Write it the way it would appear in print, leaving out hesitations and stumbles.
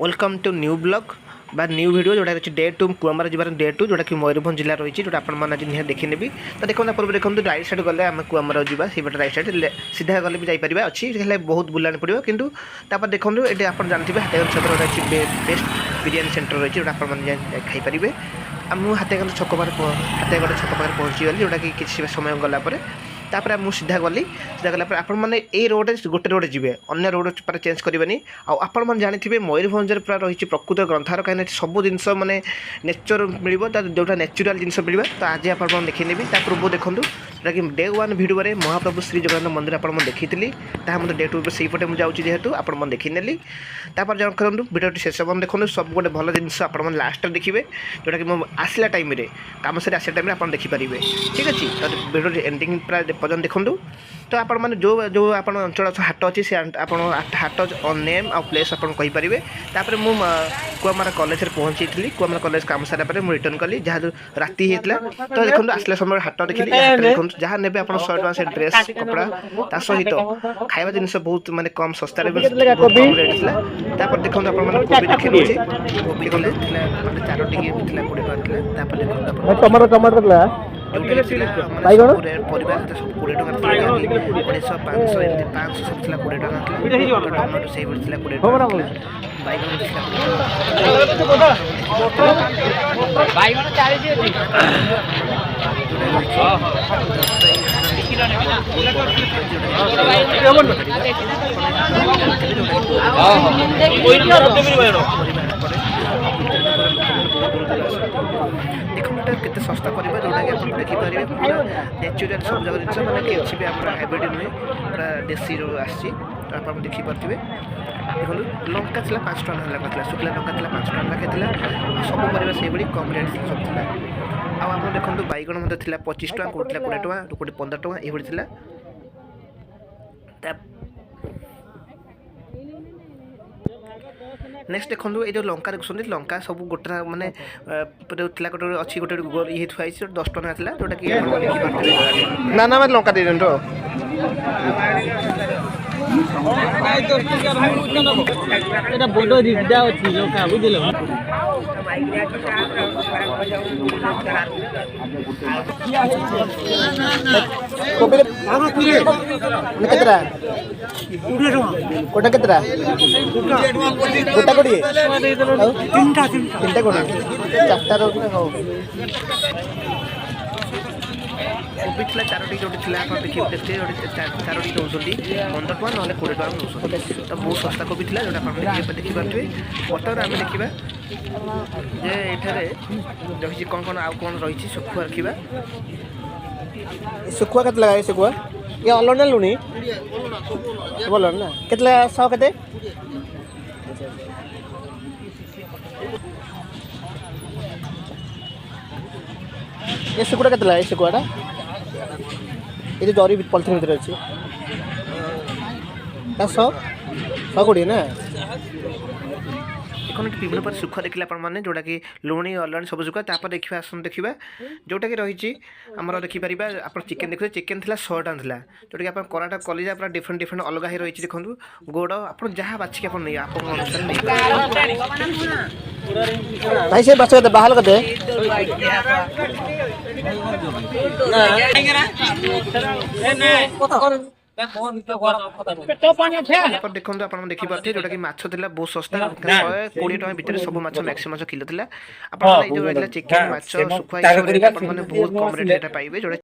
Welcome to new blog बा new video जोटा अच्छे डे टू कुआमार जीवार डे टू जोटा कि मयूरभंज जिला रही जो आपने आज निहार देखी नेबी तो देखो पूर्व देखो राइट साइड गले आम कुआमार जावा से राइट साइड सीधा गले भी जापर अच्छी बहुत बुलानी पड़ो कितु देखो ये आप जानते हैं हाथीगंज छक अच्छी बेस्ट बिरियानी सेंटर रही जो खाईपारे मुझे हाथीगंज छक हाथीगढ़ छक पाखे पहुँची गली जोटा कि किसी समय गलापर तापर मुझे सीधा गली गलापर आपण मैंने ये रोड गोटे रोड जी अन्य रोड पर चेंज करवानी आपण मैंने जानी मयूरभंज पूरा रही प्रकृत ग्रंथार कहीं सब जिनस माने नेचर मिल जोटा नेचुराल जिन मिलवा तो आज आप देखी पूर्व देखूँ जोटा कि डे वन भिडियो महाप्रभु श्री जगन्नाथ मंदिर आप देखी मतलब डे टू से पटे मुझे जाऊँगी जेहेतु आप देखी नेली जन करूँ भिडियो शेष हम देखो सब गोटे भल जिन आप लास्ट देखिए जोटा कि आसला टाइम कम से आसला टाइम आप देखिपारे ठीक अच्छे तो भिडियो एंडिंग प्राय पर्यटन देखूँ तो आप जो जो आप अंचल हाट अच्छी से आप हाट नेम आ प्लेस आप कहींपारे तापर मु कुआमार कॉलेज पहुँची थी कुआमार कॉलेज काम सारापर मुझे रिटर्न कली जहाँ राति होता तो देखो आसला समय हाट देखी देखो जहाँ ने 100 टଙ୍କା से ड्रेस कपड़ा ता सहित खाଇବା जिनस बहुत माने कम सस्ता रे कम रेट थिला तापर देखो आप कोबी देखि रोचे कोबी कोले थिला माने 4 टिके थिला 20 टଙ୍କା थिला तापर देखो टमाटर टमाटर ला बाइगण परिवार तो सब 20 टଙ୍କା थिला 150 500 एमती 500 सब थिला 20 टଙ୍କା थिला टमाटर सेही थिला 20 टଙ୍କା बाइगण बाइगण 40 अछि देखो केते सस्ता परिबा जोटा कि आप देखिपारे पूरा नेचुरल सब जगह जिन मैंने किसी भी आप हाइब्रिड नुहे पूरा देसी रो आसी तो आप देखिपारे देखो लंका था 5 टଙ୍କା लगा शुखला लंका था 5 टଙ୍କା लगे सब परिबा से बड़ी कम रेट सब था आप देखो बैगण मत 25 टଙ୍କା कोटे 20 टଙ୍କା कोटे 15 टଙ୍କା ये नेक्स्ट देखो ये जो लंका देखुं लंका सब गोटा मानने गोटे अच्छी गोटे ये थुआई 10 टଙ୍କା था जोटा कि ना ना लंका दे तो এটা বড় রিডা আছে লঙ্কা বুঝিল কোপে কেতরা কোটা কেতরা গোটা কোড়িয়ে তিনটা কোড়িয়ে চারটা রোজ হও कोबी था 4टी जो आप देखिए देखते 4टी दौरान 15 टଙ୍କା ना 20 टଙ୍କା नौ तो बहुत सस्ता कोबी था जो आप देखिपारे बर्तमान आम देखा जे एठारे रही कौन कौन आउ कौन रही शुखुआ रखा शुखुआ के लगा शुखुआ ये अलना लुणी बोल ना के 100 के ये शुकुड़ा के ये शुकुआटा ये जरी पॉलिथिन भीतर अच्छी 100 कोड़े ना देखो विभिन्न प्रकार सुखा देखिए आपने जोटा कि लुणी अलणी सब सुखा तापर देखा आसन देखा जोटा कि रही आमर देखिपारे आप चिकेन देखिए चिकेन थी 100 टଙ୍କା था जोटा कि आप कराटा कलिजा पूरा डिफरेंट डिफरेंट अलग ही रही देखो गोड़ आप जहाँ बाछिक आप नहीं आप भाई से बाछ बाहर कदे देखो आप देखिपारे जोटा कि माछ था बहुत सस्ता 120 टଙ୍କା भितर सब माछ मैक्सिमम किलो था आप चिकेन माछ सुखुआ बहुत कम रेट पाइबे।